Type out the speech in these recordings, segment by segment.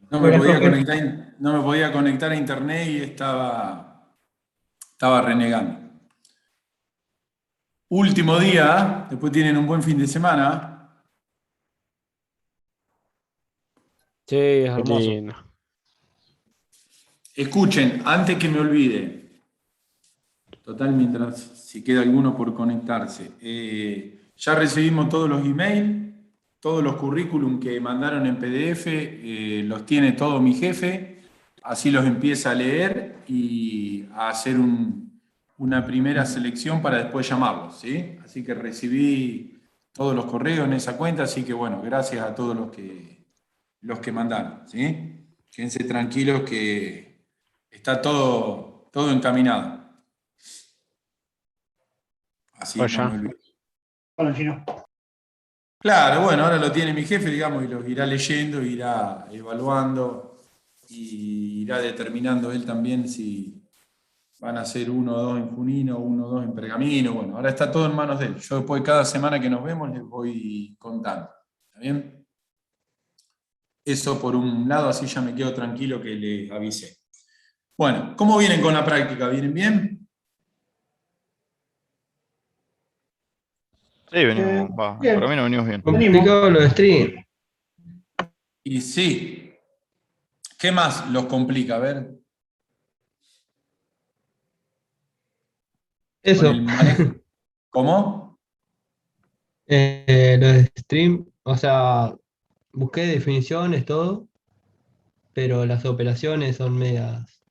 Hola, profe. No me podía conectar a internet y estaba renegando. Último día, ¿eh? Después tienen un buen fin de semana. Sí, es Qué hermoso. lindo. Escuchen, antes que me olvide, total, mientras si queda alguno por conectarse, ya recibimos todos los emails, todos los currículum que mandaron en PDF, los tiene todo mi jefe, así los empieza a leer y a hacer una primera selección para después llamarlos, ¿sí? Así que recibí todos los correos en esa cuenta, así que bueno, gracias a todos los que mandaron, ¿sí? Quédense tranquilos que está todo encaminado. Así no me Vaya. olvido. Hola, Gino. Claro, bueno, ahora lo tiene mi jefe, digamos, y los irá leyendo, irá evaluando y irá determinando él también si van a ser uno o dos en Junino, uno o dos en Pergamino. Bueno, ahora está todo en manos de él. Yo después cada semana que nos vemos les voy contando. ¿Está bien? Eso por un lado, así ya me quedo tranquilo que les avisé. Bueno, ¿cómo vienen con la práctica? ¿Vienen bien? Sí, venimos, va, por Bien, mí no venimos bien. venimos. Complicado lo de stream. Y sí, ¿qué más los complica? A ver, con el Eso, manejo. ¿Cómo? lo de stream, o sea, busqué definiciones, todo, pero las operaciones son medias.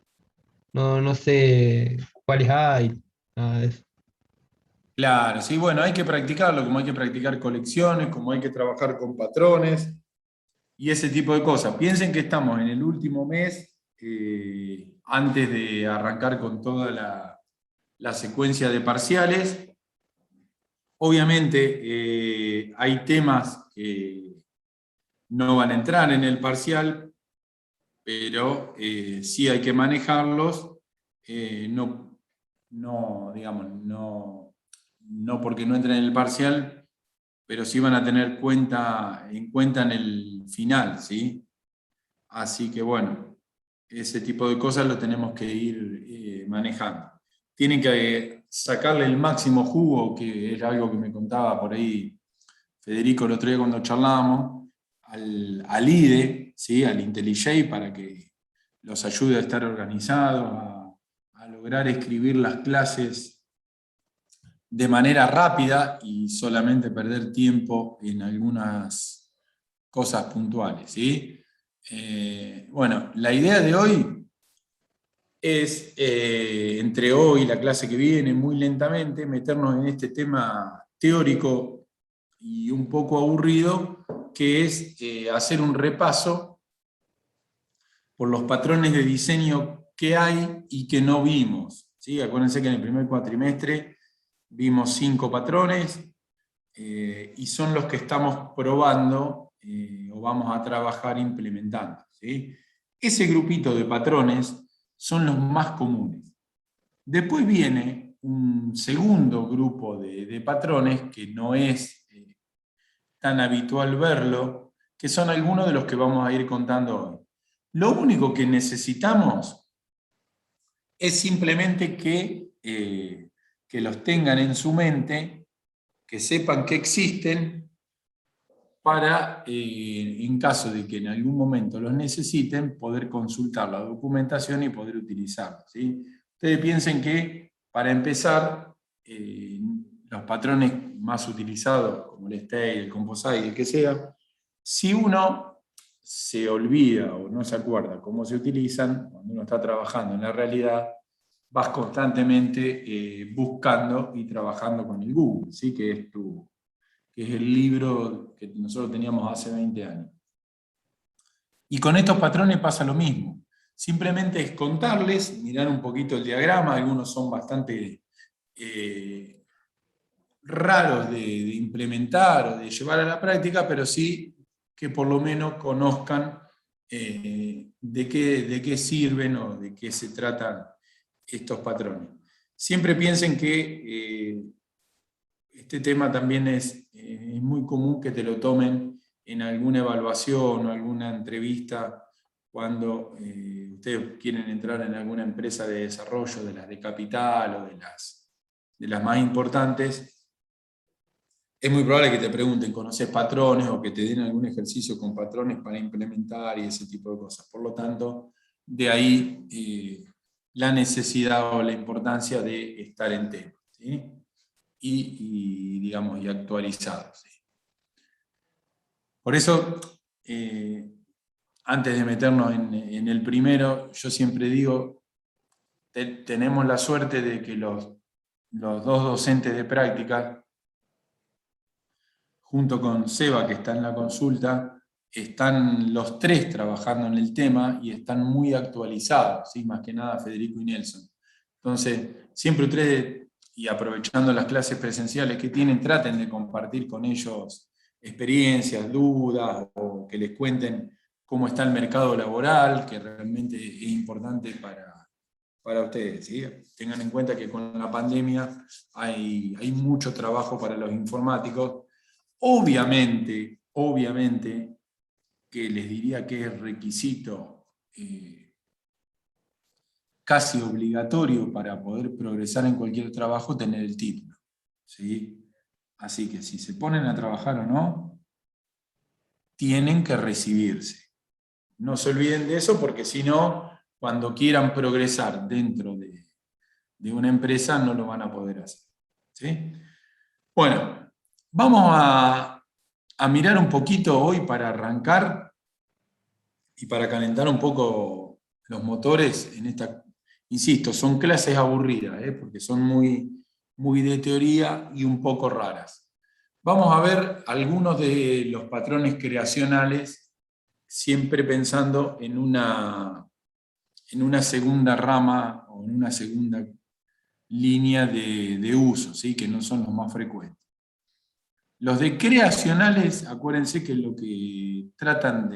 No sé cuáles hay, nada de eso. Claro, sí, bueno, hay que practicarlo, como hay que practicar colecciones, como hay que trabajar con patrones y ese tipo de cosas. Piensen que estamos en el último mes, antes de arrancar con toda la secuencia de parciales. Obviamente, hay temas que no van a entrar en el parcial, pero sí hay que manejarlos, digamos, no porque no entren en el parcial, pero sí van a tener en cuenta en el final, ¿sí? Así que bueno, ese tipo de cosas lo tenemos que ir manejando. Tienen que sacarle el máximo jugo, que es algo que me contaba por ahí Federico el otro día cuando charlábamos, al IDE, ¿sí? Al IntelliJ, para que los ayude a estar organizados, a lograr escribir las clases de manera rápida y solamente perder tiempo en algunas cosas puntuales, ¿sí? Bueno, la idea de hoy es, entre hoy y la clase que viene, muy lentamente, meternos en este tema teórico y un poco aburrido, que es hacer un repaso por los patrones de diseño que hay y que no vimos, ¿sí? Acuérdense que en el primer cuatrimestre vimos 5 patrones, y son los que estamos probando o vamos a trabajar implementando, ¿sí? Ese grupito de patrones son los más comunes. Después viene un segundo grupo de patrones que no es tan habitual verlo, que son algunos de los que vamos a ir contando hoy. Lo único que necesitamos es simplemente que los tengan en su mente, que sepan que existen para, en caso de que en algún momento los necesiten, poder consultar la documentación y poder utilizarla, ¿sí? Ustedes piensen que, para empezar, los patrones más utilizados, como el stay, el composite, el que sea, si uno se olvida o no se acuerda cómo se utilizan, cuando uno está trabajando en la realidad, vas constantemente buscando y trabajando con el Google, ¿sí? Que es el libro que nosotros teníamos hace 20 años. Y con estos patrones pasa lo mismo. Simplemente es contarles, mirar un poquito el diagrama, algunos son bastante raros de implementar o de llevar a la práctica, pero sí que por lo menos conozcan de qué sirven o de qué se tratan estos patrones. Siempre piensen que este tema también es muy común que te lo tomen en alguna evaluación o alguna entrevista cuando ustedes quieren entrar en alguna empresa de desarrollo, de las de capital o de las más importantes, es muy probable que te pregunten, ¿conoces patrones? O que te den algún ejercicio con patrones para implementar y ese tipo de cosas. Por lo tanto, de ahí la necesidad o la importancia de estar en tema, ¿sí? Digamos, y actualizados, ¿sí? Por eso, antes de meternos en el primero, yo siempre digo, tenemos la suerte de que los dos docentes de práctica, junto con Seba, que está en la consulta, están los tres trabajando en el tema y están muy actualizados, ¿sí? Más que nada Federico y Nelson. Entonces, siempre ustedes, y aprovechando las clases presenciales que tienen, traten de compartir con ellos experiencias, dudas, o que les cuenten cómo está el mercado laboral, que realmente es importante para ustedes, ¿sí? Tengan en cuenta que con la pandemia hay mucho trabajo para los informáticos. Obviamente que les diría que es requisito casi obligatorio para poder progresar en cualquier trabajo tener el título, ¿sí? Así que si se ponen a trabajar o no, tienen que recibirse. No se olviden de eso, porque si no, cuando quieran progresar dentro de una empresa no lo van a poder hacer, ¿sí? Bueno, vamos a mirar un poquito hoy para arrancar y para calentar un poco los motores en esta, insisto, son clases aburridas, porque son muy de teoría y un poco raras. Vamos a ver algunos de los patrones creacionales, siempre pensando en una segunda rama o en una segunda línea de uso, ¿sí? Que no son los más frecuentes. Los de creacionales, acuérdense que lo que tratan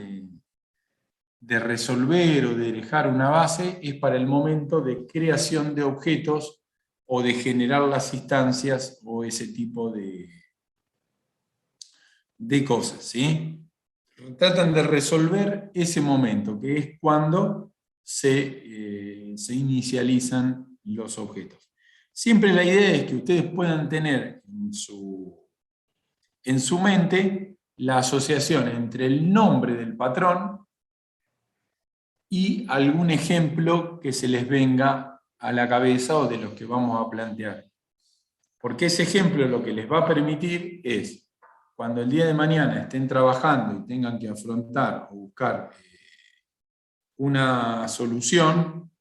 de resolver o de dejar una base es para el momento de creación de objetos o de generar las instancias o ese tipo de cosas, ¿sí? Tratan de resolver ese momento, que es cuando se inicializan los objetos. Siempre la idea es que ustedes puedan tener en su mente la asociación entre el nombre del patrón y algún ejemplo que se les venga a la cabeza o de los que vamos a plantear. Porque ese ejemplo lo que les va a permitir es, cuando el día de mañana estén trabajando y tengan que afrontar o buscar una solución,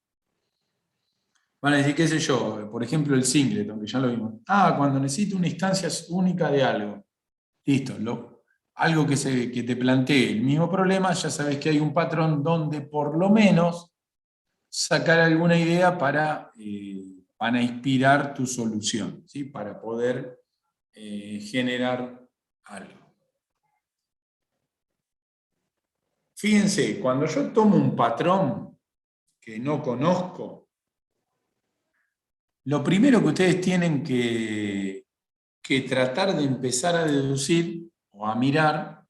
van a decir, qué sé yo, por ejemplo el singleton, que ya lo vimos. Cuando necesito una instancia única de algo. Listo, algo que te plantee el mismo problema, ya sabes que hay un patrón donde por lo menos sacar alguna idea para inspirar tu solución, ¿sí? Para poder generar algo. Fíjense, cuando yo tomo un patrón que no conozco, lo primero que ustedes tienen que tratar de empezar a deducir o a mirar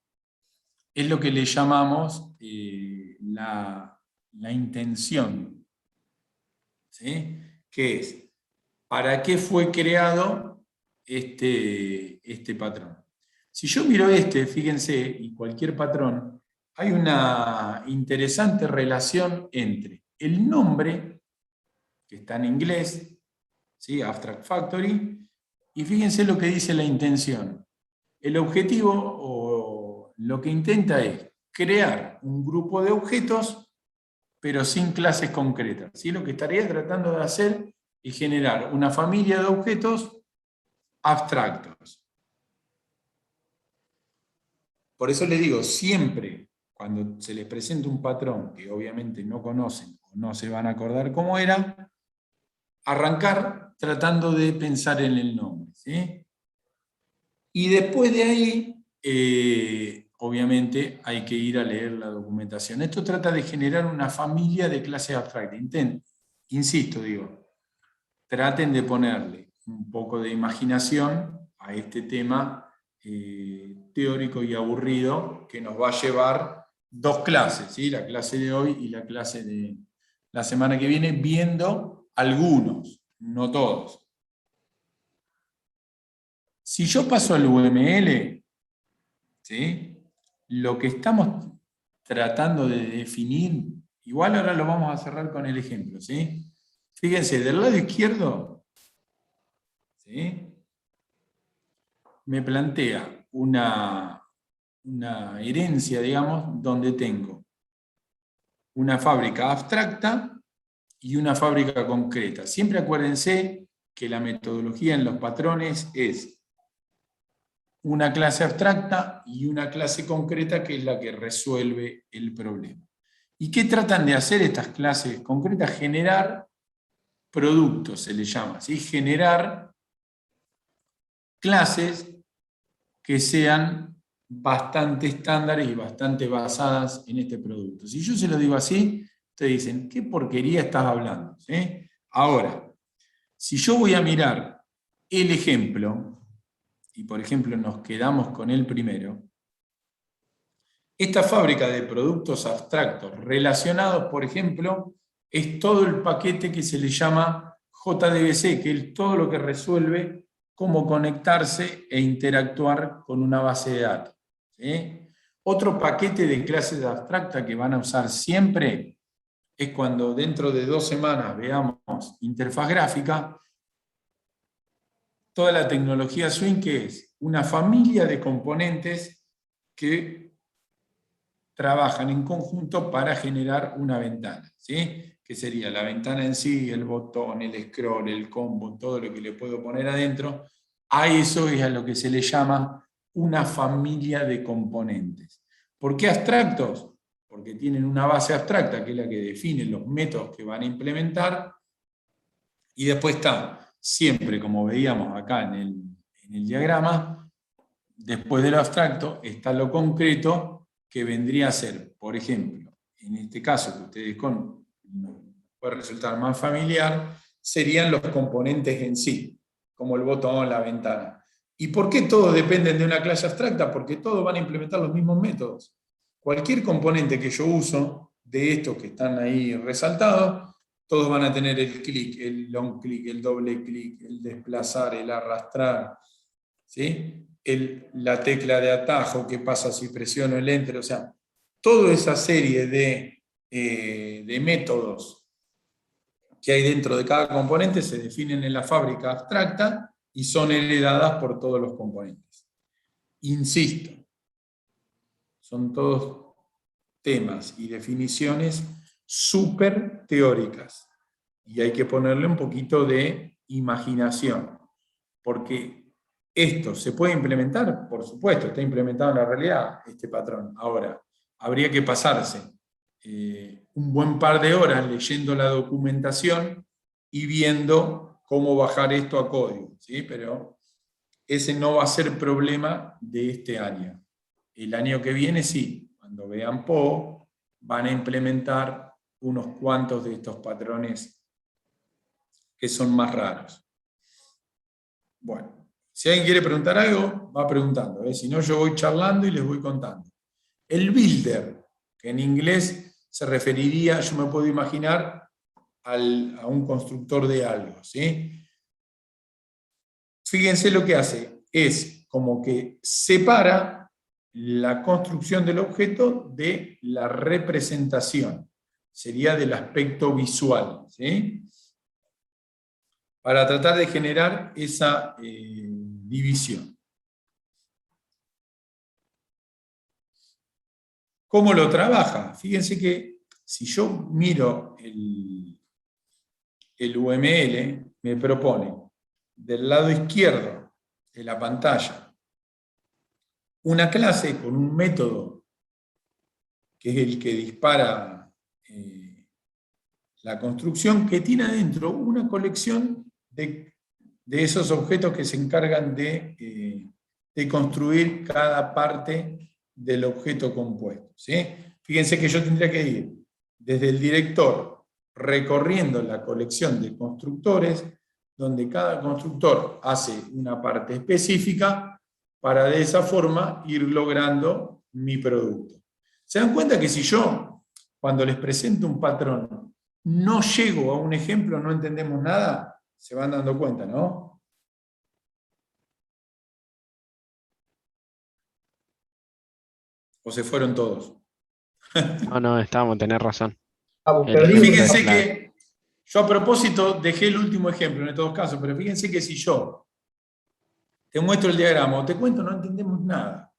es lo que le llamamos la intención, ¿sí? Que es, ¿para qué fue creado este patrón? Si yo miro fíjense, y cualquier patrón, hay una interesante relación entre el nombre, que está en inglés, ¿sí? Abstract Factory, y fíjense lo que dice la intención. El objetivo o lo que intenta es crear un grupo de objetos, pero sin clases concretas, ¿sí? Lo que estaría tratando de hacer es generar una familia de objetos abstractos. Por eso les digo, siempre cuando se les presenta un patrón que obviamente no conocen o no se van a acordar cómo era, arrancar tratando de pensar en el nombre, ¿sí? Y después de ahí, obviamente, hay que ir a leer la documentación. Esto trata de generar una familia de clases abstractas. Insisto, traten de ponerle un poco de imaginación a este tema teórico y aburrido que nos va a llevar 2 clases, ¿sí? La clase de hoy y la clase de la semana que viene, viendo algunos, no todos. Si yo paso al UML, ¿sí? Lo que estamos tratando de definir, igual ahora lo vamos a cerrar con el ejemplo, ¿sí? Fíjense, del lado izquierdo, ¿sí? Me plantea una herencia, digamos, donde tengo una fábrica abstracta y una fábrica concreta. Siempre acuérdense que la metodología en los patrones es una clase abstracta y una clase concreta que es la que resuelve el problema. ¿Y qué tratan de hacer estas clases concretas? Generar productos, se les llama, ¿sí? Generar clases que sean bastante estándares y bastante basadas en este producto. Si yo se lo digo así, ustedes dicen, ¿qué porquería estás hablando? ¿Sí? Ahora, si yo voy a mirar el ejemplo, y por ejemplo nos quedamos con el primero, esta fábrica de productos abstractos relacionados, por ejemplo, es todo el paquete que se le llama JDBC, que es todo lo que resuelve cómo conectarse e interactuar con una base de datos. ¿Sí? Otro paquete de clases abstractas que van a usar siempre es cuando dentro de 2 semanas veamos interfaz gráfica, toda la tecnología Swing, que es una familia de componentes que trabajan en conjunto para generar una ventana, ¿sí? Que sería la ventana en sí, el botón, el scroll, el combo, todo lo que le puedo poner adentro. A eso es a lo que se le llama una familia de componentes. ¿Por qué abstractos? Porque tienen una base abstracta, que es la que define los métodos que van a implementar, y después está, siempre como veíamos acá en el diagrama, después de lo abstracto está lo concreto, que vendría a ser, por ejemplo, en este caso que ustedes puede resultar más familiar, serían los componentes en sí, como el botón, la ventana. ¿Y por qué todos dependen de una clase abstracta? Porque todos van a implementar los mismos métodos. Cualquier componente que yo uso, de estos que están ahí resaltados, todos van a tener el clic, el long click, el doble clic, el desplazar, el arrastrar, ¿sí? La tecla de atajo, qué pasa si presiono el enter, o sea, toda esa serie de métodos que hay dentro de cada componente se definen en la fábrica abstracta y son heredadas por todos los componentes. Insisto, son todos temas y definiciones súper teóricas y hay que ponerle un poquito de imaginación, porque ¿esto se puede implementar? Por supuesto, está implementado en la realidad este patrón. Ahora, habría que pasarse un buen par de horas leyendo la documentación y viendo cómo bajar esto a código, ¿sí? Pero ese no va a ser problema de este año. El año que viene sí, cuando vean PO, van a implementar unos cuantos de estos patrones que son más raros. Bueno. Si alguien quiere preguntar algo, va preguntando. Si no, yo voy charlando y les voy contando. El builder, que en inglés se referiría, yo me puedo imaginar, a un constructor de algo, ¿sí? Fíjense lo que hace. Es como que separa la construcción del objeto de la representación. Sería del aspecto visual, ¿sí? Para tratar de generar esa división. ¿Cómo lo trabaja? Fíjense que si yo miro el UML, me propone del lado izquierdo de la pantalla una clase con un método que es el que dispara la construcción, que tiene adentro una colección de esos objetos que se encargan de construir cada parte del objeto compuesto, ¿sí? Fíjense que yo tendría que ir desde el director recorriendo la colección de constructores, donde cada constructor hace una parte específica para de esa forma ir logrando mi producto. ¿Se dan cuenta que si yo, cuando les presento un patrón, no llego a un ejemplo, no entendemos nada? Se van dando cuenta, ¿no? ¿O se fueron todos? No, tenés razón. Fíjense que yo a propósito dejé el último ejemplo en estos casos, pero fíjense que si yo te muestro el diagrama o te cuento, no entendemos nada.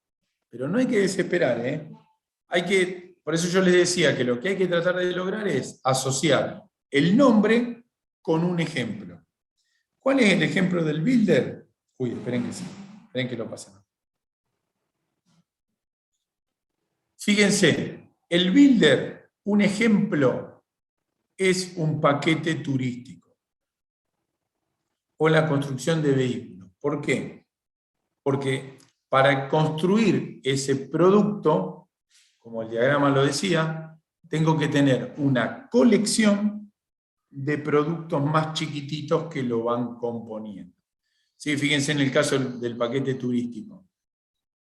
Pero no hay que desesperar, ¿eh? Por eso yo les decía que lo que hay que tratar de lograr es asociar el nombre con un ejemplo. ¿Cuál es el ejemplo del builder? Uy, esperen que sí, esperen que lo pasen. Fíjense, el builder, un ejemplo, es un paquete turístico o la construcción de vehículos. ¿Por qué? Porque para construir ese producto, como el diagrama lo decía, tengo que tener una colección de productos más chiquititos que lo van componiendo. Sí, fíjense en el caso del paquete turístico.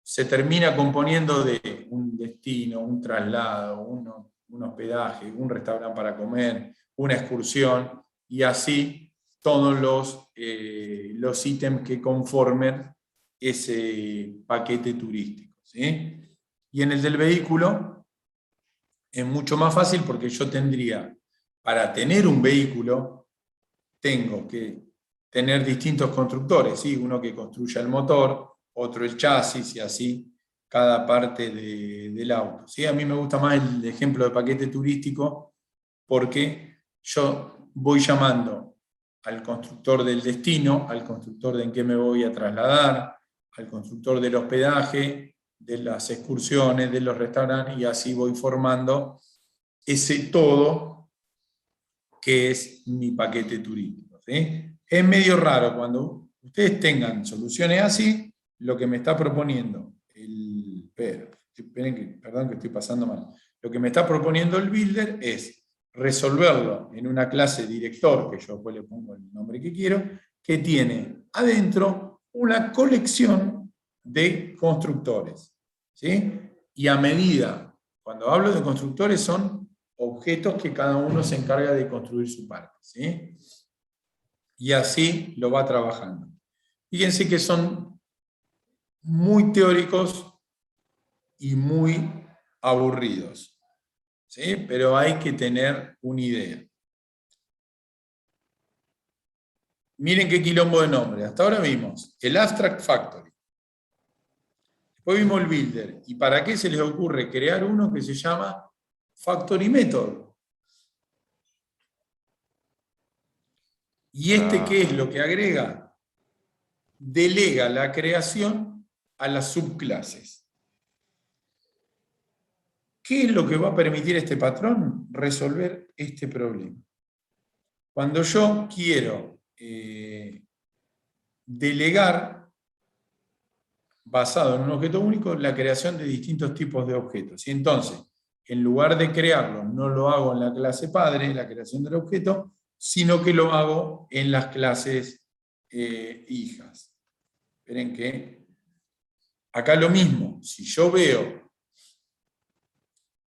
Se termina componiendo de un destino, un traslado, un hospedaje, un restaurante para comer, una excursión, y así todos los ítems que conformen ese paquete turístico, ¿sí? Y en el del vehículo es mucho más fácil porque yo tendría, para tener un vehículo, tengo que tener distintos constructores, ¿sí? Uno que construya el motor, otro el chasis y así cada parte del auto, ¿sí? A mí me gusta más el ejemplo de paquete turístico porque yo voy llamando al constructor del destino, al constructor de en qué me voy a trasladar, al constructor del hospedaje, de las excursiones, de los restaurantes, y así voy formando ese todo que es mi paquete turístico, ¿sí? Es medio raro cuando ustedes tengan soluciones así, lo que me está proponiendo perdón que estoy pasando mal. Lo que me está proponiendo el builder es resolverlo en una clase director, que yo después le pongo el nombre que quiero, que tiene adentro una colección de constructores, ¿sí? Y a medida, cuando hablo de constructores, son objetos que cada uno se encarga de construir su parte, ¿sí? Y así lo va trabajando. Fíjense que son muy teóricos y muy aburridos, ¿sí? Pero hay que tener una idea. Miren qué quilombo de nombre. Hasta ahora vimos el Abstract Factory. Después vimos el Builder. ¿Y para qué se les ocurre crear uno que se llama Factory Method? ¿Y qué es lo que agrega? Delega la creación a las subclases. ¿Qué es lo que va a permitir este patrón? Resolver este problema. Cuando yo quiero delegar, basado en un objeto único, la creación de distintos tipos de objetos. Y entonces, en lugar de crearlo, no lo hago en la clase padre, la creación del objeto, sino que lo hago en las clases hijas. Esperen que acá lo mismo. Si yo veo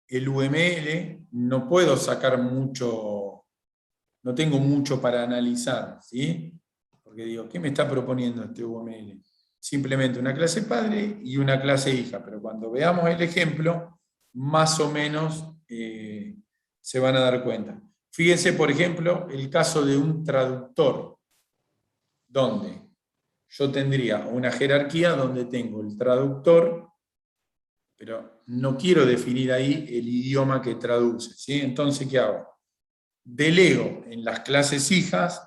el UML, no puedo sacar mucho, no tengo mucho para analizar, ¿sí? Porque digo, ¿qué me está proponiendo este UML? Simplemente una clase padre y una clase hija, pero cuando veamos el ejemplo, más o menos se van a dar cuenta. Fíjense, por ejemplo, el caso de un traductor, donde yo tendría una jerarquía donde tengo el traductor, pero no quiero definir ahí el idioma que traduce, ¿sí? Entonces, ¿qué hago? Delego en las clases hijas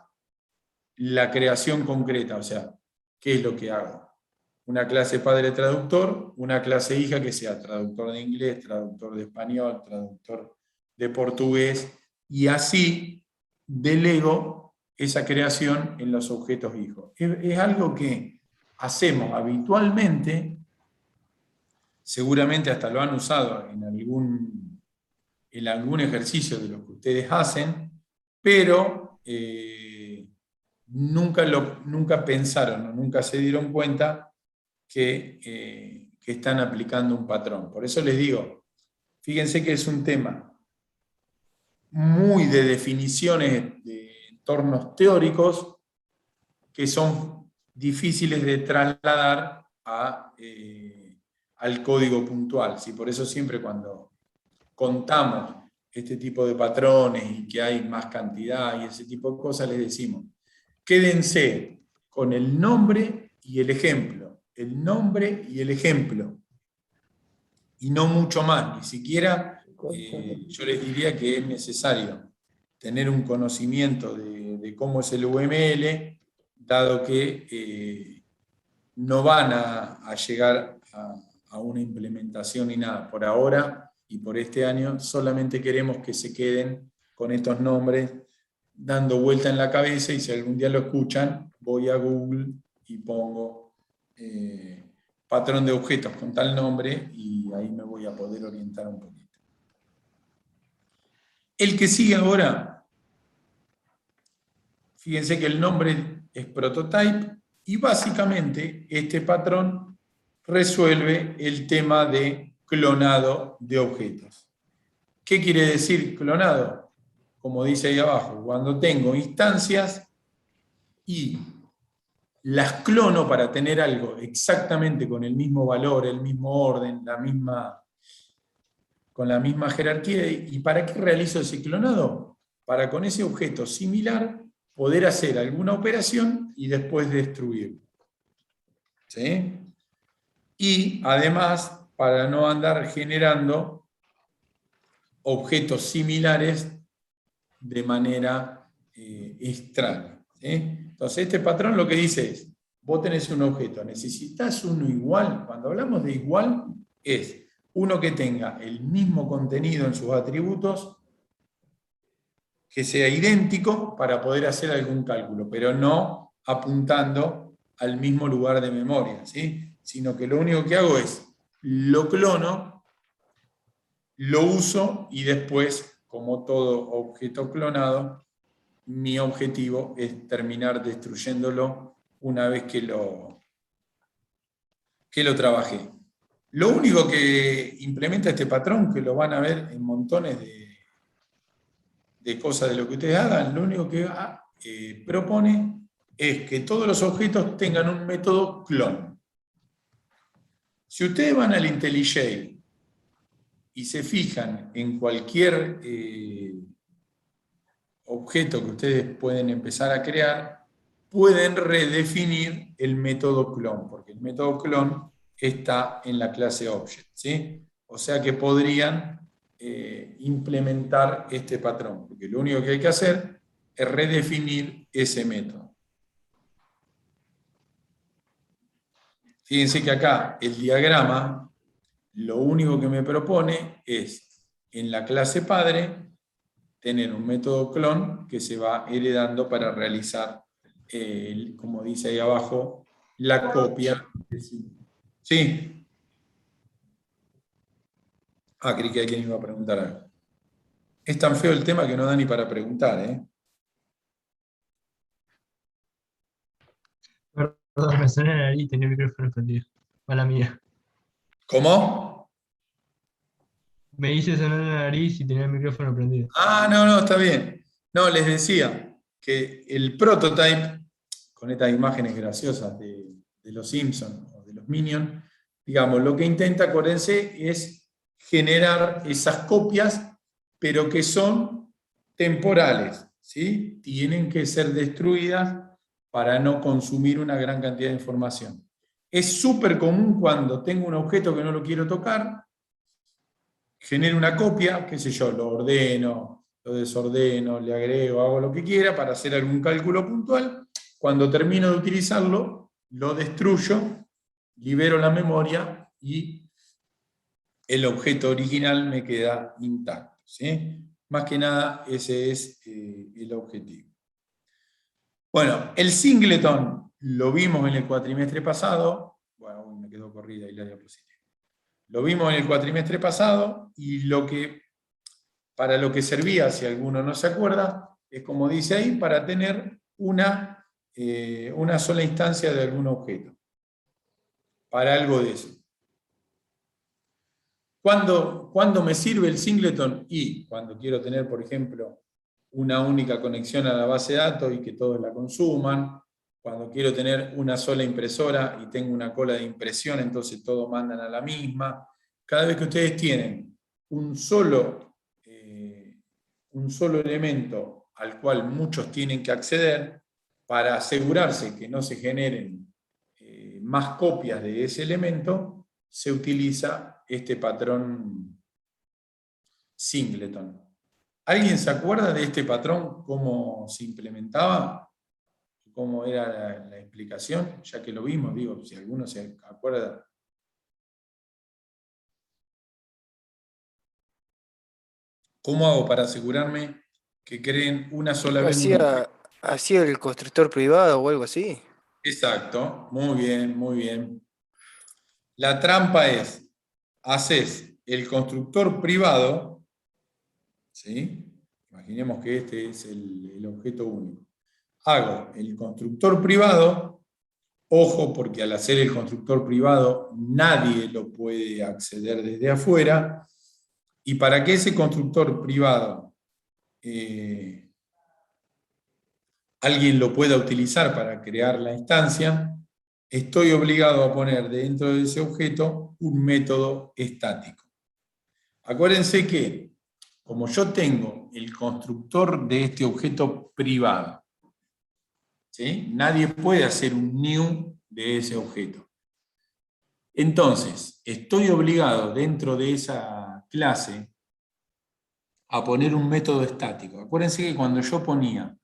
la creación concreta, o sea, ¿qué es lo que hago? Una clase padre traductor, una clase hija que sea traductor de inglés, traductor de español, traductor de portugués, y así delego esa creación en los objetos hijos. Es algo que hacemos habitualmente, seguramente hasta lo han usado en algún ejercicio de lo que ustedes hacen, pero nunca pensaron o nunca se dieron cuenta que están aplicando un patrón. Por eso les digo, fíjense que es un tema muy de definiciones de entornos teóricos que son difíciles de trasladar al código puntual. ¿Sí? Por eso siempre cuando contamos este tipo de patrones y que hay más cantidad y ese tipo de cosas, les decimos, quédense con el nombre y el ejemplo. El nombre y el ejemplo. Y no mucho más, ni siquiera yo les diría que es necesario tener un conocimiento de cómo es el UML, dado que no van a llegar a una implementación ni nada. Por ahora y por este año solamente queremos que se queden con estos nombres dando vuelta en la cabeza, y si algún día lo escuchan, voy a Google y pongo patrón de objetos con tal nombre y ahí me voy a poder orientar un poquito. El que sigue ahora, fíjense que el nombre es prototype y básicamente este patrón resuelve el tema de clonado de objetos. ¿Qué quiere decir clonado? Como dice ahí abajo, cuando tengo instancias y las clono para tener algo exactamente con el mismo valor, el mismo orden, con la misma jerarquía. ¿Y para qué realizo ese clonado? Para con ese objeto similar poder hacer alguna operación y después destruirlo. ¿Sí? Y además, para no andar generando objetos similares de manera extraña. ¿Sí? Entonces, este patrón lo que dice es, vos tenés un objeto, necesitas uno igual. Cuando hablamos de igual, es uno que tenga el mismo contenido en sus atributos, que sea idéntico para poder hacer algún cálculo, pero no apuntando al mismo lugar de memoria, ¿sí? Sino que lo único que hago es, lo clono, lo uso y después, como todo objeto clonado, mi objetivo es terminar destruyéndolo una vez que lo trabajé. Lo único que implementa este patrón, que lo van a ver en montones de cosas de lo que ustedes hagan, lo único que propone es que todos los objetos tengan un método clon. Si ustedes van al IntelliJ y se fijan en cualquier objeto que ustedes pueden empezar a crear, pueden redefinir el método clon, porque el método clon está en la clase Object, ¿sí? O sea que podrían implementar este patrón, porque lo único que hay que hacer es redefinir ese método. Fíjense que acá el diagrama, lo único que me propone es, en la clase padre, tener un método clon que se va heredando para realizar, como dice ahí abajo, la copia. Sí. Creí que alguien iba a preguntar algo. Es tan feo el tema que no da ni para preguntar, ¿eh? Perdón, me sonó la nariz y tenía el micrófono prendido. Mala mía. ¿Cómo? Me hice sonar la nariz y tenía el micrófono prendido. No, está bien. No, les decía que el prototype, con estas imágenes graciosas de los Simpsons o de los Minions, digamos, lo que intenta, acuérdense, es generar esas copias, pero que son temporales, ¿sí? Tienen que ser destruidas para no consumir una gran cantidad de información. Es súper común cuando tengo un objeto que no lo quiero tocar, genero una copia, qué sé yo, lo ordeno, lo desordeno, le agrego, hago lo que quiera para hacer algún cálculo puntual. Cuando termino de utilizarlo, lo destruyo, libero la memoria y el objeto original me queda intacto, ¿sí? Más que nada, ese es el objetivo. Bueno, el singleton lo vimos en el cuatrimestre pasado. Bueno, me quedó corrida ahí la diapositiva. Lo vimos en el cuatrimestre pasado y para lo que servía, si alguno no se acuerda, es como dice ahí, para tener una sola instancia de algún objeto. Para algo de eso. ¿Cuándo me sirve el singleton? Y cuando quiero tener, por ejemplo, una única conexión a la base de datos y que todos la consuman. Cuando quiero tener una sola impresora y tengo una cola de impresión, entonces todos mandan a la misma. Cada vez que ustedes tienen un solo elemento al cual muchos tienen que acceder, para asegurarse que no se generen más copias de ese elemento, se utiliza este patrón singleton. ¿Alguien se acuerda de este patrón, cómo se implementaba? ¿Cómo era la explicación? Ya que lo vimos, digo, si alguno se acuerda. ¿Cómo hago para asegurarme que creen una sola vez un objeto? Hacía el constructor privado o algo así. Exacto, muy bien, muy bien. La trampa es, haces el constructor privado, ¿sí? Imaginemos que este es el objeto único. Hago el constructor privado, ojo, porque al hacer el constructor privado nadie lo puede acceder desde afuera, y para que ese constructor privado alguien lo pueda utilizar para crear la instancia, estoy obligado a poner dentro de ese objeto un método estático. Acuérdense que, como yo tengo el constructor de este objeto privado, ¿sí? Nadie puede hacer un new de ese objeto. Entonces, estoy obligado dentro de esa clase a poner un método estático. Acuérdense que cuando yo ponía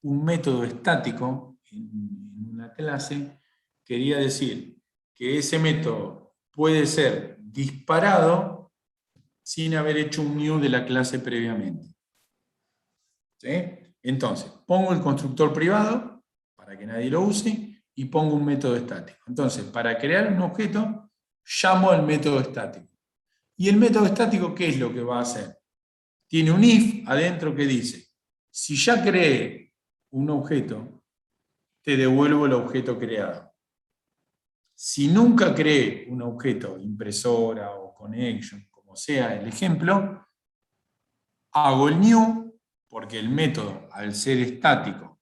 un método estático en una clase, quería decir que ese método puede ser disparado sin haber hecho un new de la clase previamente. ¿Sí? Entonces, pongo el constructor privado para que nadie lo use y pongo un método estático. Entonces, para crear un objeto, llamo al método estático. ¿Y el método estático qué es lo que va a hacer? Tiene un if adentro que dice, si ya creé un objeto, te devuelvo el objeto creado. Si nunca creé un objeto, impresora o connection, como sea el ejemplo, hago el new, porque el método, al ser estático,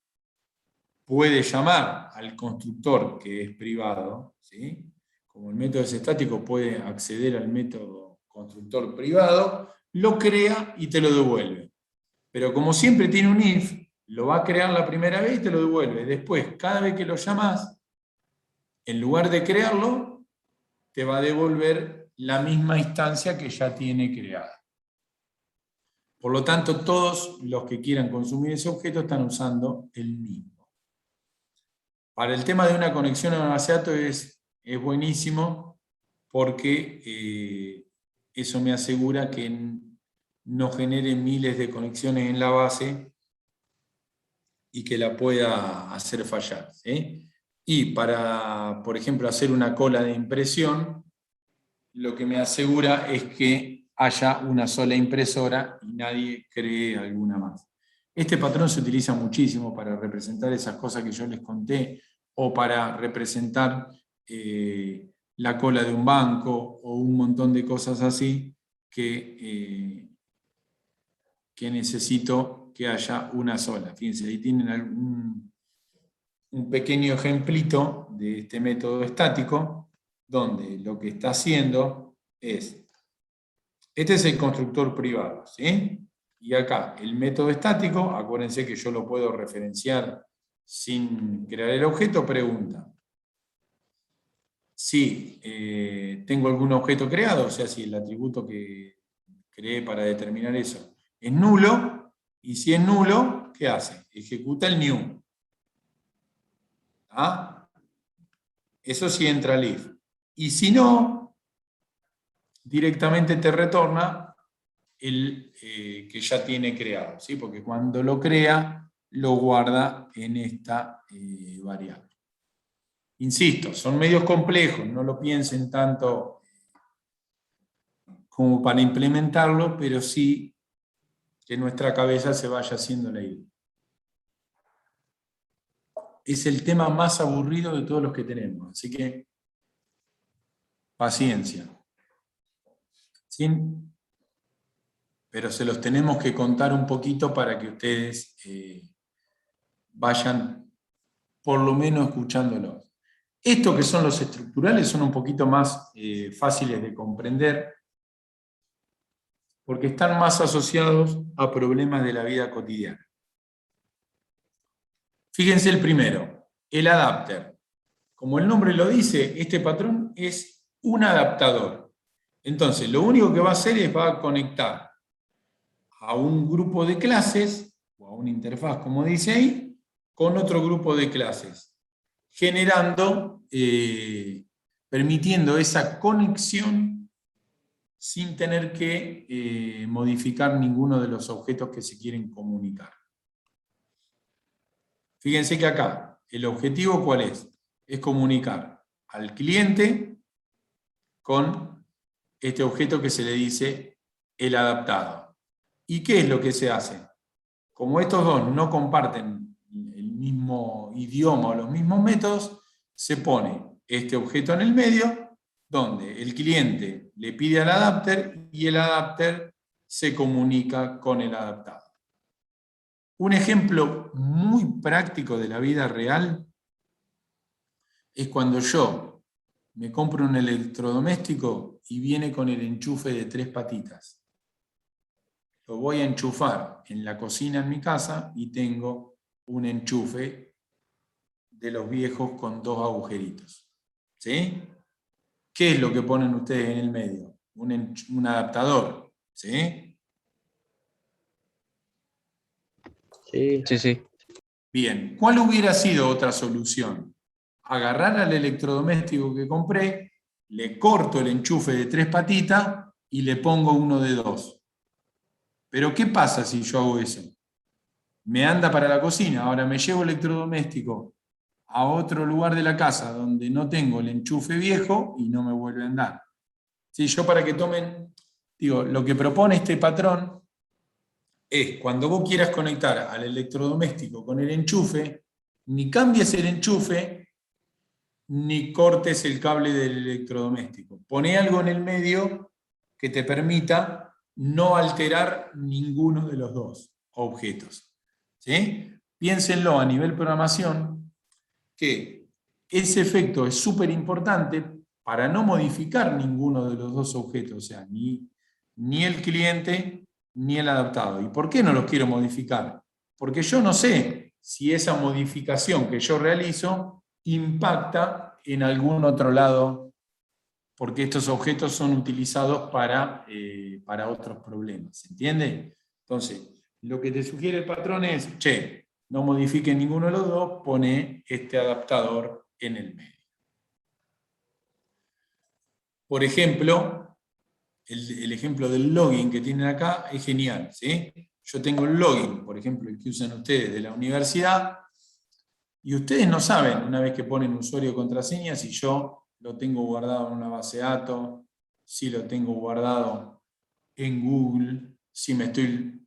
puede llamar al constructor que es privado, ¿sí? Como el método es estático, puede acceder al método constructor privado, lo crea y te lo devuelve. Pero como siempre tiene un if, lo va a crear la primera vez y te lo devuelve. Después, cada vez que lo llamas, en lugar de crearlo, te va a devolver la misma instancia que ya tiene creada. Por lo tanto, todos los que quieran consumir ese objeto están usando el mismo. Para el tema de una conexión a una base de datos es buenísimo, porque eso me asegura que no genere miles de conexiones en la base y que la pueda hacer fallar, ¿sí? Y para, por ejemplo, hacer una cola de impresión, lo que me asegura es que haya una sola impresora y nadie cree alguna más. Este patrón se utiliza muchísimo para representar esas cosas que yo les conté, o para representar la cola de un banco, o un montón de cosas así que necesito que haya una sola. Fíjense, ahí tienen un pequeño ejemplito de este método estático, donde lo que está haciendo es, este es el constructor privado, ¿sí? Y acá, el método estático, acuérdense que yo lo puedo referenciar sin crear el objeto, pregunta si tengo algún objeto creado, o sea, si el atributo que creé para determinar eso es nulo, y si es nulo, ¿qué hace? Ejecuta el new. ¿Ah? Eso sí entra al if. Y si no, directamente te retorna el que ya tiene creado, ¿sí? Porque cuando lo crea, lo guarda en esta variable. Insisto, son medios complejos, no lo piensen tanto como para implementarlo, pero sí que nuestra cabeza se vaya haciendo la idea. Es el tema más aburrido de todos los que tenemos, así que paciencia. ¿sí? Pero se los tenemos que contar un poquito para que ustedes vayan por lo menos escuchándolos. Estos que son los estructurales son un poquito más fáciles de comprender porque están más asociados a problemas de la vida cotidiana. Fíjense el primero, el adapter. Como el nombre lo dice, este patrón es un adaptador. Entonces, lo único que va a hacer es va a conectar a un grupo de clases, o a una interfaz, como dice ahí, con otro grupo de clases, generando, permitiendo esa conexión sin tener que modificar ninguno de los objetos que se quieren comunicar. Fíjense que acá, el objetivo ¿cuál es? Es comunicar al cliente con este objeto que se le dice el adaptado. ¿Y qué es lo que se hace? Como estos dos no comparten el mismo idioma o los mismos métodos, se pone este objeto en el medio, donde el cliente le pide al adapter y el adapter se comunica con el adaptado. Un ejemplo muy práctico de la vida real es cuando yo me compro un electrodoméstico y viene con el enchufe de 3 patitas. Lo voy a enchufar en la cocina en mi casa y tengo un enchufe de los viejos con 2 agujeritos. ¿Sí? ¿Qué es lo que ponen ustedes en el medio? Un adaptador. ¿Sí? Sí. Sí, sí. Bien, ¿cuál hubiera sido otra solución? Agarrar al electrodoméstico que compré, le corto el enchufe de 3 patitas y le pongo uno de 2. Pero ¿qué pasa si yo hago eso? Me anda para la cocina, ahora me llevo el electrodoméstico a otro lugar de la casa donde no tengo el enchufe viejo y no me vuelve a andar. Sí, yo para que tomen, digo, lo que propone este patrón es cuando vos quieras conectar al electrodoméstico con el enchufe, ni cambies el enchufe, ni cortes el cable del electrodoméstico. Poné algo en el medio que te permita no alterar ninguno de los dos objetos. ¿Sí? Piénsenlo a nivel programación, que ese efecto es súper importante para no modificar ninguno de los dos objetos, o sea, ni el cliente ni el adaptado. ¿Y por qué no los quiero modificar? Porque yo no sé si esa modificación que yo realizo impacta en algún otro lado, porque estos objetos son utilizados para otros problemas. ¿Se entiende? Entonces, lo que te sugiere el patrón es, che, no modifique ninguno de los dos, pone este adaptador en el medio. Por ejemplo, el ejemplo del login que tienen acá es genial, ¿sí? Yo tengo el login, por ejemplo, el que usan ustedes de la universidad, y ustedes no saben, una vez que ponen usuario y contraseña, si yo lo tengo guardado en una base de datos, si lo tengo guardado en Google, si me estoy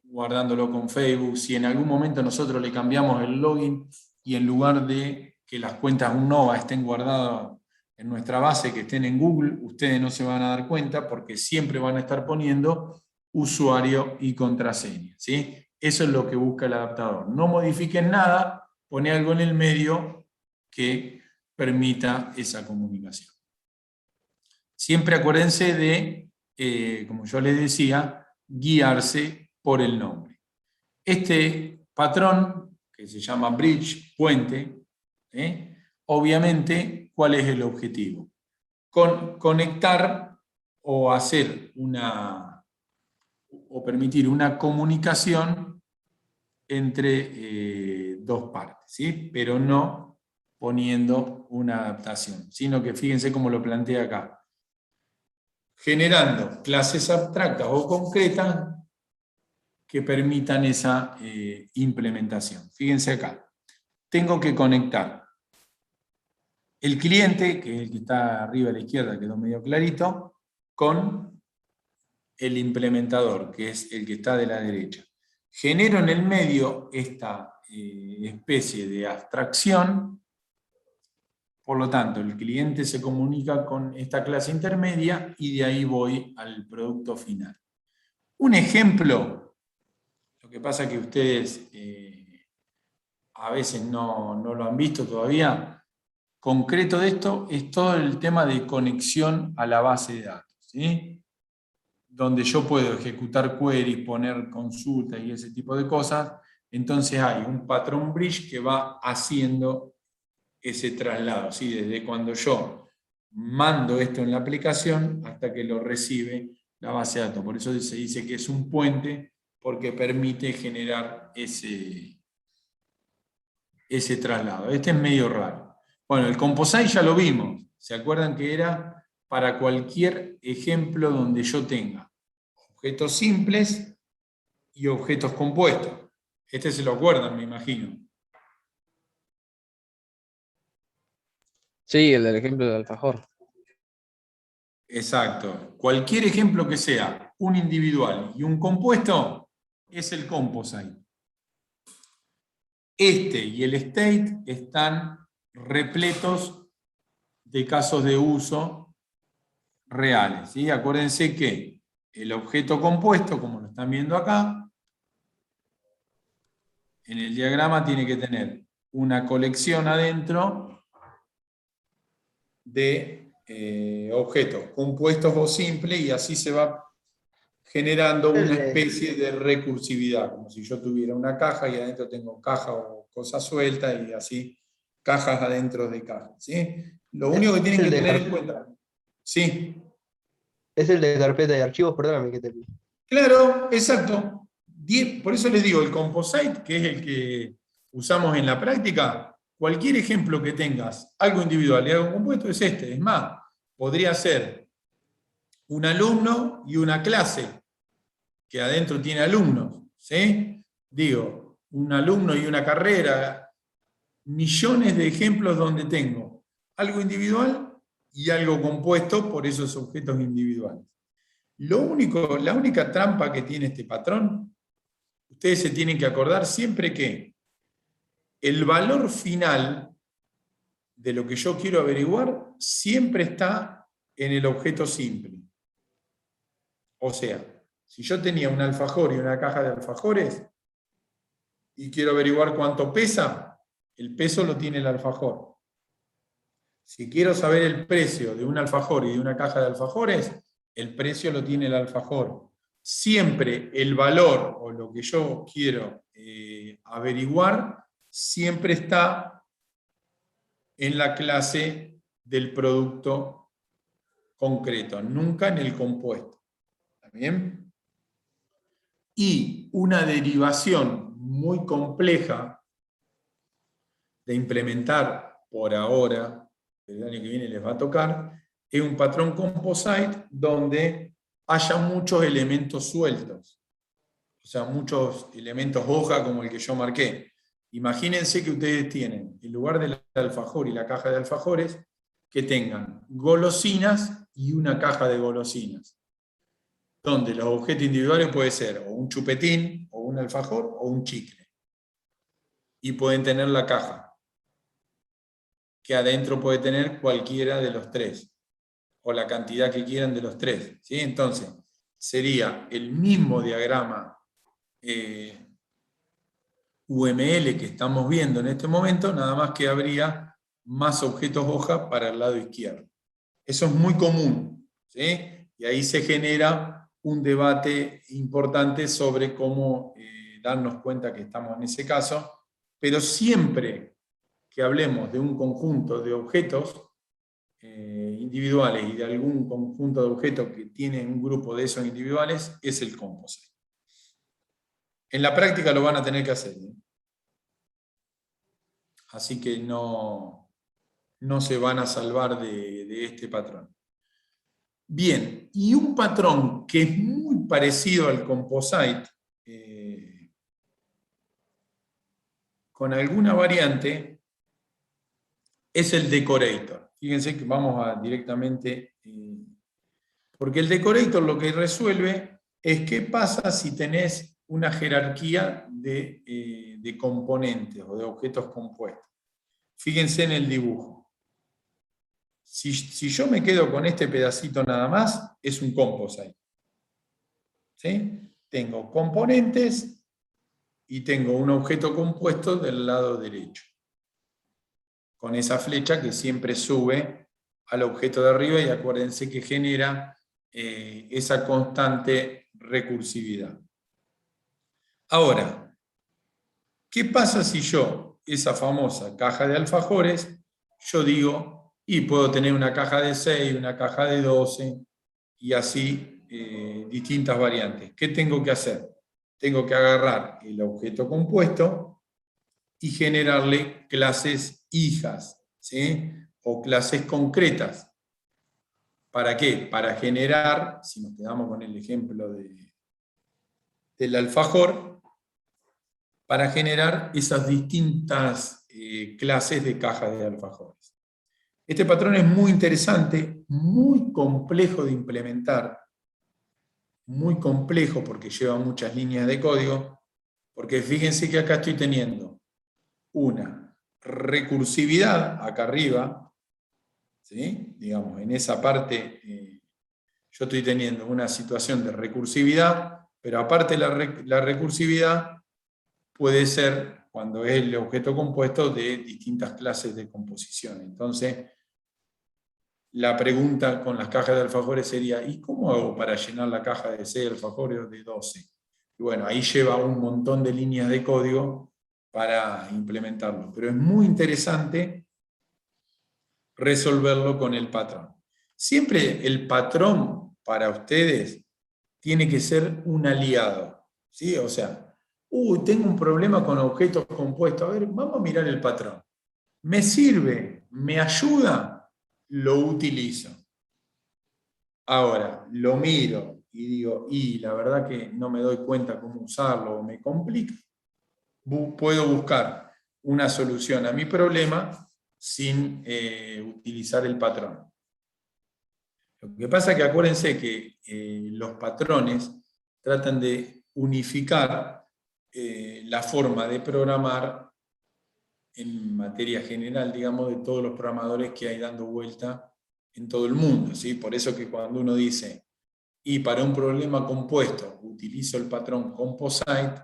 guardándolo con Facebook, si en algún momento nosotros le cambiamos el login y en lugar de que las cuentas UNOVA estén guardadas en nuestra base, que estén en Google, ustedes no se van a dar cuenta porque siempre van a estar poniendo usuario y contraseña. ¿Sí? Eso es lo que busca el adaptador. No modifiquen nada, pone algo en el medio que permita esa comunicación. Siempre acuérdense de, como yo les decía, guiarse por el nombre. Este patrón, que se llama bridge, puente, obviamente, ¿cuál es el objetivo? Conectar o hacer o permitir una comunicación entre dos partes, ¿sí? Pero no poniendo una adaptación, sino que fíjense cómo lo plantea acá. Generando clases abstractas o concretas que permitan esa implementación. Fíjense acá. Tengo que conectar el cliente, que es el que está arriba a la izquierda, quedó medio clarito, con el implementador, que es el que está de la derecha. Genero en el medio esta especie de abstracción Por lo tanto, el cliente se comunica con esta clase intermedia y de ahí voy al producto final. Un ejemplo, lo que pasa es que ustedes a veces no lo han visto todavía, concreto de esto es todo el tema de conexión a la base de datos, ¿sí? Donde yo puedo ejecutar queries, poner consultas y ese tipo de cosas. Entonces hay un patrón bridge que va haciendo ese traslado, ¿sí? Desde cuando yo mando esto en la aplicación hasta que lo recibe la base de datos. Por eso se dice que es un puente, porque permite generar ese traslado. Este es medio raro. Bueno, el composite ya lo vimos. ¿Se acuerdan que era para cualquier ejemplo donde yo tenga objetos simples y objetos compuestos? Este se lo acuerdan, me imagino. Sí, el del ejemplo del alfajor. Exacto. Cualquier ejemplo que sea un individual y un compuesto es el composite. Este y el state están repletos de casos de uso reales, ¿sí? Acuérdense que el objeto compuesto, como lo están viendo acá, en el diagrama tiene que tener una colección adentro de objetos compuestos o simples, y así se va generando una especie de recursividad, como si yo tuviera una caja y adentro tengo caja o cosas sueltas y así cajas adentro de cajas, ¿sí? Lo único que tienen que tener en cuenta... Sí. Es el de carpeta de archivos, perdóname que te... Claro, exacto. Por eso les digo, el composite, que es el que usamos en la práctica, cualquier ejemplo que tengas, algo individual y algo compuesto, es este. Es más, podría ser un alumno y una clase, que adentro tiene alumnos, ¿sí? Digo, un alumno y una carrera, millones de ejemplos donde tengo algo individual y algo compuesto por esos objetos individuales. La única trampa que tiene este patrón, ustedes se tienen que acordar siempre que el valor final de lo que yo quiero averiguar siempre está en el objeto simple. O sea, si yo tenía un alfajor y una caja de alfajores y quiero averiguar cuánto pesa, el peso lo tiene el alfajor. Si quiero saber el precio de un alfajor y de una caja de alfajores, el precio lo tiene el alfajor. Siempre el valor o lo que yo quiero averiguar siempre está en la clase del producto concreto, nunca en el compuesto. ¿Está bien? Y una derivación muy compleja de implementar por ahora, el año que viene les va a tocar, es un patrón composite donde haya muchos elementos sueltos. O sea, muchos elementos hoja como el que yo marqué. Imagínense que ustedes tienen, en lugar del alfajor y la caja de alfajores, que tengan golosinas y una caja de golosinas, donde los objetos individuales pueden ser o un chupetín, o un alfajor, o un chicle. Y pueden tener la caja, que adentro puede tener cualquiera de los tres, o la cantidad que quieran de los tres, ¿sí? Entonces, sería el mismo diagrama UML que estamos viendo en este momento, nada más que habría más objetos hoja para el lado izquierdo. Eso es muy común, ¿sí? Y ahí se genera un debate importante sobre cómo darnos cuenta que estamos en ese caso, pero siempre que hablemos de un conjunto de objetos individuales y de algún conjunto de objetos que tienen un grupo de esos individuales, es el composite. En la práctica lo van a tener que hacer, ¿eh? Así que no se van a salvar de este patrón. Bien, y un patrón que es muy parecido al composite, con alguna variante, es el decorator. Fíjense que vamos directamente, porque el decorator lo que resuelve es qué pasa si tenés una jerarquía de componentes o de objetos compuestos. Fíjense en el dibujo. Si yo me quedo con este pedacito nada más, es un composite. ¿Sí? Tengo componentes y tengo un objeto compuesto del lado derecho, con esa flecha que siempre sube al objeto de arriba, y acuérdense que genera esa constante recursividad. Ahora, ¿qué pasa si yo, esa famosa caja de alfajores, yo digo, y puedo tener una caja de 6, una caja de 12, y así distintas variantes? ¿Qué tengo que hacer? Tengo que agarrar el objeto compuesto y generarle clases hijas, ¿sí? O clases concretas. ¿Para qué? Para generar, si nos quedamos con el ejemplo del alfajor, para generar esas distintas clases de cajas de alfajores. Este patrón es muy interesante, muy complejo de implementar, muy complejo porque lleva muchas líneas de código, porque fíjense que acá estoy teniendo una recursividad acá arriba, ¿sí? Digamos, en esa parte yo estoy teniendo una situación de recursividad, pero aparte la recursividad puede ser, cuando es el objeto compuesto, de distintas clases de composición. Entonces, la pregunta con las cajas de alfajores sería, ¿y cómo hago para llenar la caja de 6 alfajores o de 12? Y bueno, ahí lleva un montón de líneas de código para implementarlo. Pero es muy interesante resolverlo con el patrón. Siempre el patrón para ustedes tiene que ser un aliado, ¿sí? O sea, tengo un problema con objetos compuestos. A ver, vamos a mirar el patrón. ¿Me sirve? ¿Me ayuda? Lo utilizo. Ahora, lo miro y digo, y la verdad que no me doy cuenta cómo usarlo o me complica. Puedo buscar una solución a mi problema sin utilizar el patrón. Lo que pasa es que acuérdense que los patrones tratan de unificar la forma de programar en materia general, digamos, de todos los programadores que hay dando vuelta en todo el mundo, ¿sí? Por eso que cuando uno dice, y para un problema compuesto utilizo el patrón composite,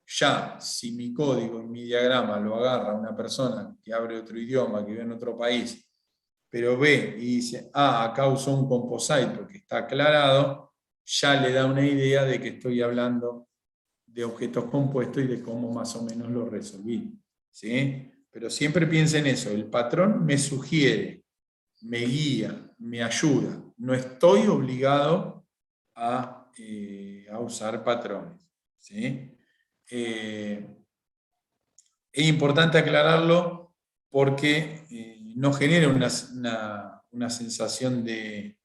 ya si mi código y mi diagrama lo agarra una persona que abre otro idioma, que vive en otro país, pero ve y dice, acá usó un composite porque está aclarado, ya le da una idea de que estoy hablando de objetos compuestos y de cómo más o menos lo resolví, ¿sí? Pero siempre piensen eso, el patrón me sugiere, me guía, me ayuda. No estoy obligado a usar patrones, ¿sí? Es importante aclararlo porque no genera una sensación de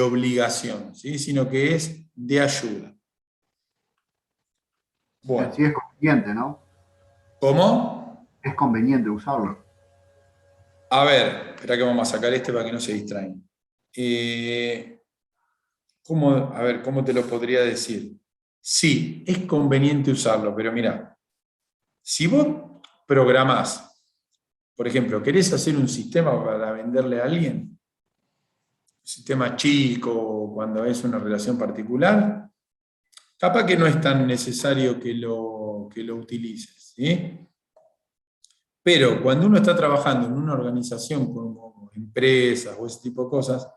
obligación, ¿sí? Sino que es de ayuda. Bueno. Sí, es conveniente, ¿no? ¿Cómo? Es conveniente usarlo. A ver, espera que vamos a sacar este para que no se distraigan. A ver, ¿cómo te lo podría decir? Sí, es conveniente usarlo, pero mira, si vos programás, por ejemplo, querés hacer un sistema para venderle a alguien, un sistema chico, cuando es una relación particular, capaz que no es tan necesario que lo utilices, ¿sí? Pero cuando uno está trabajando en una organización como empresas o ese tipo de cosas,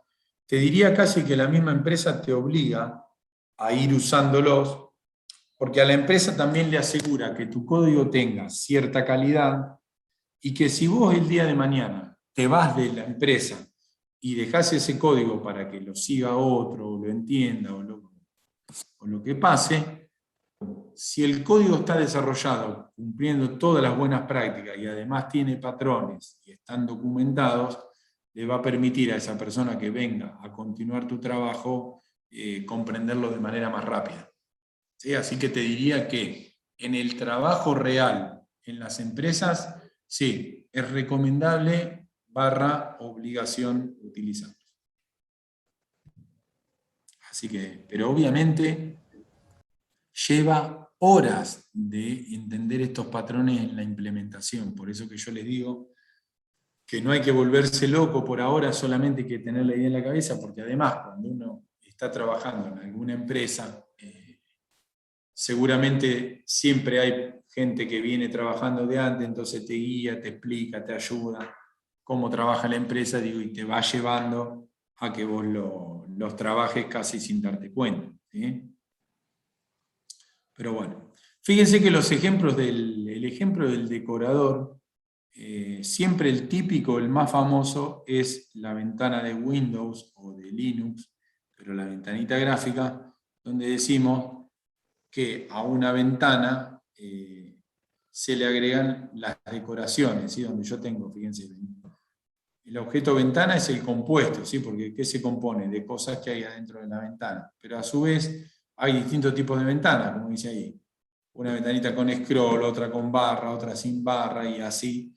te diría casi que la misma empresa te obliga a ir usándolos, porque a la empresa también le asegura que tu código tenga cierta calidad y que si vos el día de mañana te vas de la empresa y dejás ese código para que lo siga otro, o lo entienda, o lo que pase, si el código está desarrollado cumpliendo todas las buenas prácticas y además tiene patrones y están documentados, le va a permitir a esa persona que venga a continuar tu trabajo comprenderlo de manera más rápida. ¿Sí? Así que te diría que en el trabajo real, en las empresas, sí, es recomendable / obligación utilizarlo. Así que, pero obviamente lleva horas de entender estos patrones en la implementación. Por eso que yo les digo que no hay que volverse loco por ahora, solamente hay que tener la idea en la cabeza, porque además cuando uno está trabajando en alguna empresa, seguramente siempre hay gente que viene trabajando de antes, entonces te guía, te explica, te ayuda cómo trabaja la empresa, digo, y te va llevando a que vos los trabajes casi sin darte cuenta, ¿sí? Pero bueno, fíjense que los ejemplos el ejemplo del decorador, siempre el típico, el más famoso, es la ventana de Windows o de Linux, pero la ventanita gráfica, donde decimos que a una ventana se le agregan las decoraciones, ¿sí? Donde yo tengo, fíjense, el objeto ventana es el compuesto, ¿sí? Porque ¿qué se compone? De cosas que hay adentro de la ventana. Pero a su vez hay distintos tipos de ventanas, como dice ahí. Una ventanita con scroll, otra con barra, otra sin barra, y así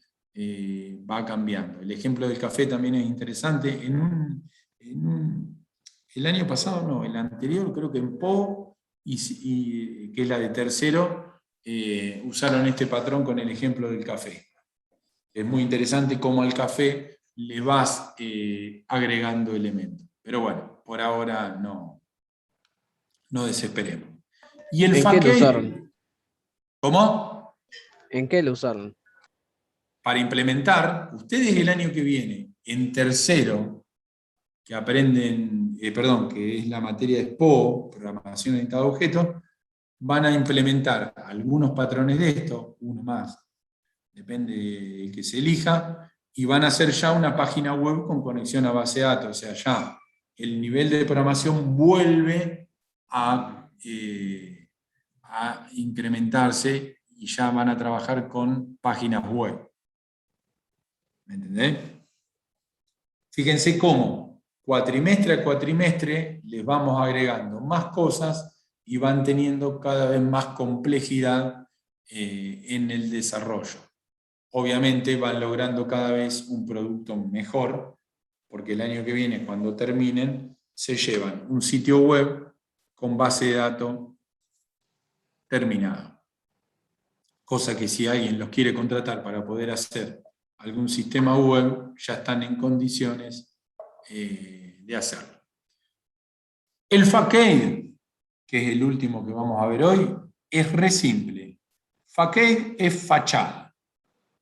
va cambiando. El ejemplo del café también es interesante. El año pasado, no, el anterior, creo que en Po, que es la de tercero, usaron este patrón con el ejemplo del café. Es muy interesante cómo al café le vas agregando elementos. Pero bueno, por ahora no desesperemos. Y el ¿En qué lo usaron? ¿Cómo? ¿En qué lo usaron? Para implementar, ustedes el año que viene, en tercero, que aprenden, que es la materia de SPO, Programación Orientada a Objetos, van a implementar algunos patrones de esto, uno más, depende del que se elija, y van a hacer ya una página web con conexión a base de datos, o sea, ya el nivel de programación vuelve a incrementarse y ya van a trabajar con páginas web. ¿Me entendés? Fíjense cómo cuatrimestre a cuatrimestre les vamos agregando más cosas y van teniendo cada vez más complejidad en el desarrollo. Obviamente van logrando cada vez un producto mejor, porque el año que viene, cuando terminen, se llevan un sitio web con base de datos terminado. Cosa que si alguien los quiere contratar para poder hacer algún sistema web, ya están en condiciones de hacerlo. El facade, que es el último que vamos a ver hoy, es re simple. Facade es fachada,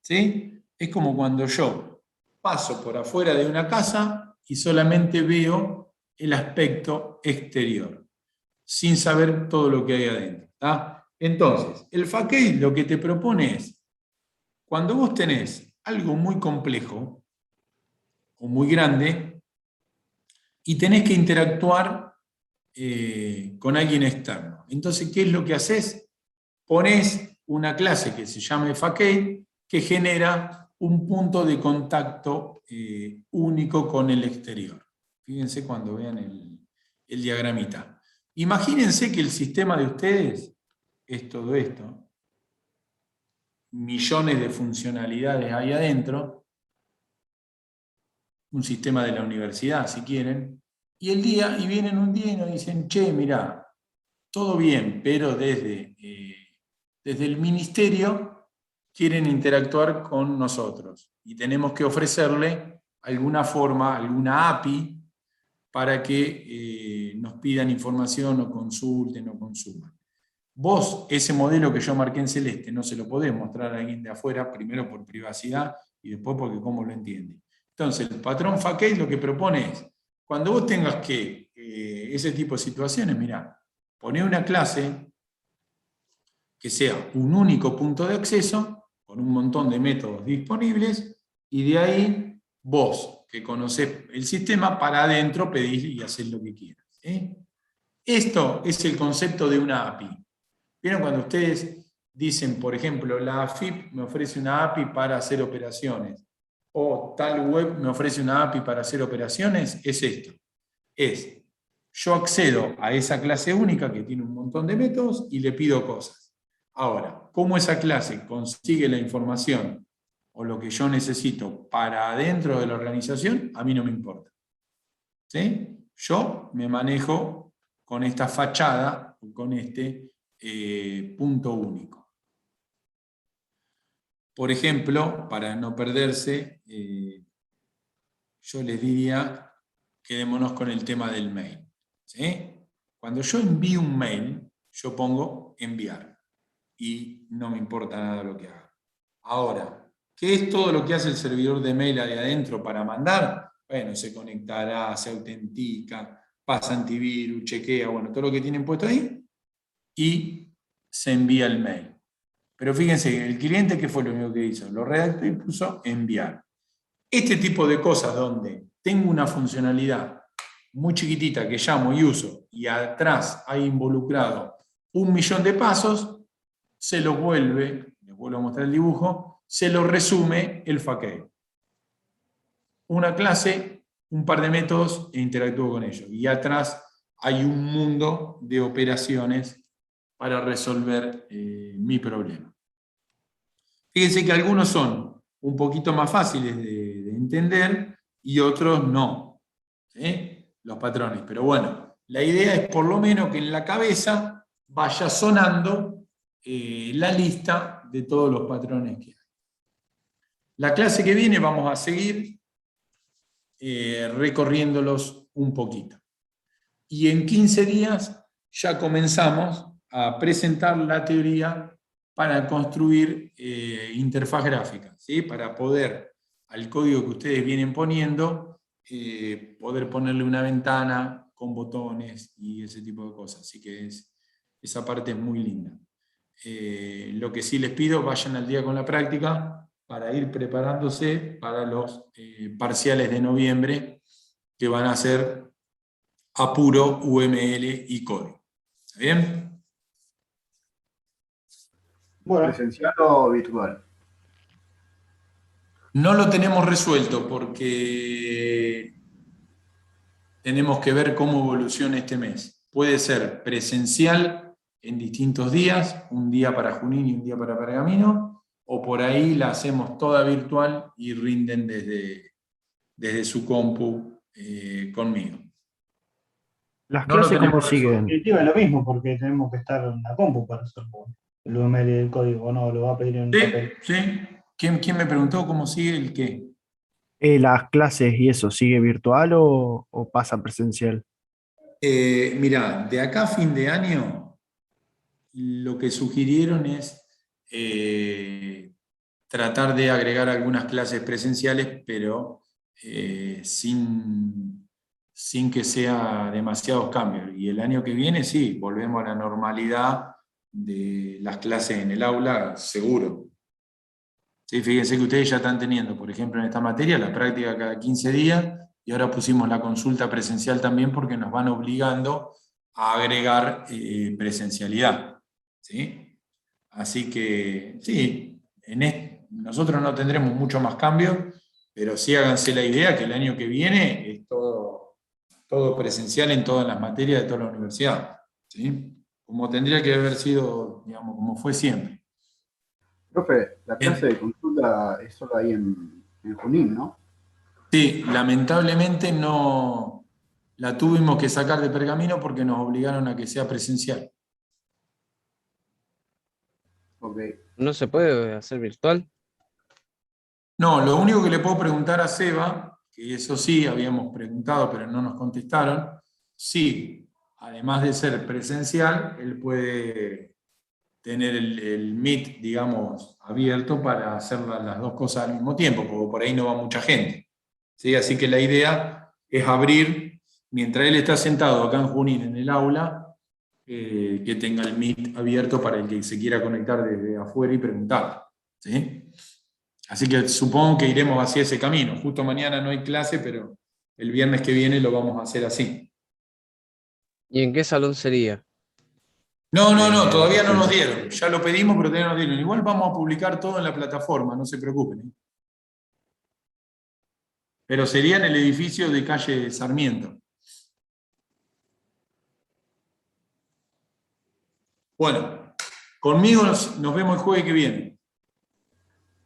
¿sí? Es como cuando yo paso por afuera de una casa y solamente veo el aspecto exterior, sin saber todo lo que hay adentro, ¿tá? Entonces, el facade lo que te propone es, cuando vos tenés algo muy complejo o muy grande y tenés que interactuar con alguien externo. Entonces, ¿qué es lo que haces? Ponés una clase que se llama facade que genera un punto de contacto único con el exterior. Fíjense cuando vean el diagramita. Imagínense que el sistema de ustedes es todo esto. Millones de funcionalidades ahí adentro. Un sistema de la universidad, si quieren. Y vienen un día y nos dicen, che, mirá, todo bien, pero desde el ministerio quieren interactuar con nosotros. Y tenemos que ofrecerle alguna forma, alguna API, para que nos pidan información o consulten o consuman. Vos, ese modelo que yo marqué en celeste, no se lo podés mostrar a alguien de afuera, primero por privacidad y después porque cómo lo entiende. Entonces, el patrón facade lo que propone es, cuando vos tengas que, ese tipo de situaciones, mirá, poné una clase que sea un único punto de acceso, con un montón de métodos disponibles, y de ahí vos, que conocés el sistema, para adentro pedís y hacés lo que quieras. Esto es el concepto de una API. ¿Vieron cuando ustedes dicen, por ejemplo, la AFIP me ofrece una API para hacer operaciones, o tal web me ofrece una API para hacer operaciones? Es esto. Yo accedo a esa clase única que tiene un montón de métodos y le pido cosas. Ahora, ¿cómo esa clase consigue la información o lo que yo necesito para adentro de la organización? A mí no me importa. ¿Sí? Yo me manejo con esta fachada, con este punto único. Por ejemplo, para no perderse, yo les diría, quedémonos con el tema del mail. ¿Sí? Cuando yo envío un mail, yo pongo enviar y no me importa nada lo que haga. Ahora, ¿qué es todo lo que hace el servidor de mail ahí adentro para mandar? Bueno, se conectará, se autentica, pasa antivirus, chequea, bueno, todo lo que tienen puesto ahí y se envía el mail. Pero fíjense, el cliente, ¿qué fue lo único que hizo? Lo redactó y puso enviar. Este tipo de cosas donde tengo una funcionalidad muy chiquitita que llamo y uso y atrás hay involucrado 1.000.000 de pasos, se los vuelve, les vuelvo a mostrar el dibujo, se lo resume el FAQEI. Una clase, un par de métodos e interactúo con ellos. Y atrás hay un mundo de operaciones para resolver mi problema. Fíjense que algunos son un poquito más fáciles de entender y otros no, ¿sí? Los patrones. Pero bueno, la idea es por lo menos que en la cabeza vaya sonando la lista de todos los patrones que hay. La clase que viene vamos a seguir recorriéndolos un poquito. Y en 15 días ya comenzamos a presentar la teoría para construir interfaz gráfica, ¿sí? Para poder, al código que ustedes vienen poniendo, poder ponerle una ventana con botones y ese tipo de cosas. Así que esa parte es muy linda. Lo que sí les pido, vayan al día con la práctica para ir preparándose para los parciales de noviembre, que van a ser a puro UML y código. ¿Está bien? Bueno, ¿Presencial o virtual? No lo tenemos resuelto porque tenemos que ver cómo evoluciona este mes. Puede ser presencial en distintos días, un día para Junín y un día para Pergamino, o por ahí la hacemos toda virtual y rinden desde su compu conmigo. ¿Las No lo clases cómo tenemos en siguen? definitiva es lo mismo, porque tenemos que estar en la compu para hacer el UML del código, ¿o no? Lo va a pedir en un papel. Sí, sí. ¿Quién me preguntó cómo sigue el qué? ¿Las clases y eso sigue virtual o pasa presencial? Mirá, de acá a fin de año, lo que sugirieron es tratar de agregar algunas clases presenciales, pero sin que sea demasiados cambios. Y el año que viene sí, volvemos a la normalidad de las clases en el aula, seguro. Sí, fíjense que ustedes ya están teniendo, por ejemplo, en esta materia, la práctica cada 15 días, y ahora pusimos la consulta presencial también porque nos van obligando a agregar presencialidad. ¿Sí? Así que sí, nosotros no tendremos mucho más cambio, pero sí háganse la idea que el año que viene es todo presencial en todas las materias de toda la universidad. ¿Sí? Como tendría que haber sido, digamos, como fue siempre. Profe, la clase de consulta es solo ahí en Junín, ¿no? Sí, lamentablemente no la tuvimos que sacar de Pergamino porque nos obligaron a que sea presencial. Ok. ¿No se puede hacer virtual? No, lo único que le puedo preguntar a Seba, que eso sí habíamos preguntado pero no nos contestaron, sí, además de ser presencial, él puede tener el Meet, digamos, abierto para hacer las dos cosas al mismo tiempo, porque por ahí no va mucha gente. ¿Sí? Así que la idea es abrir, mientras él está sentado acá en Junín en el aula, que tenga el Meet abierto para el que se quiera conectar desde afuera y preguntar. ¿Sí? Así que supongo que iremos hacia ese camino. Justo mañana no hay clase, pero el viernes que viene lo vamos a hacer así. ¿Y en qué salón sería? No, La todavía no nos consulta. dieron. Ya lo pedimos, pero todavía no nos dieron. Igual vamos a publicar todo en la plataforma, no se preocupen. ¿Eh? Pero sería en el edificio de calle Sarmiento. Bueno, conmigo nos vemos el jueves que viene.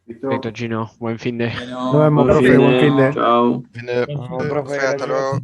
¿Listo? Perfecto, Chino. Buen fin de. Bueno, Nos vemos, Buen profe, fin buen de. fin de. Chao. Profe, Hasta gracias. luego.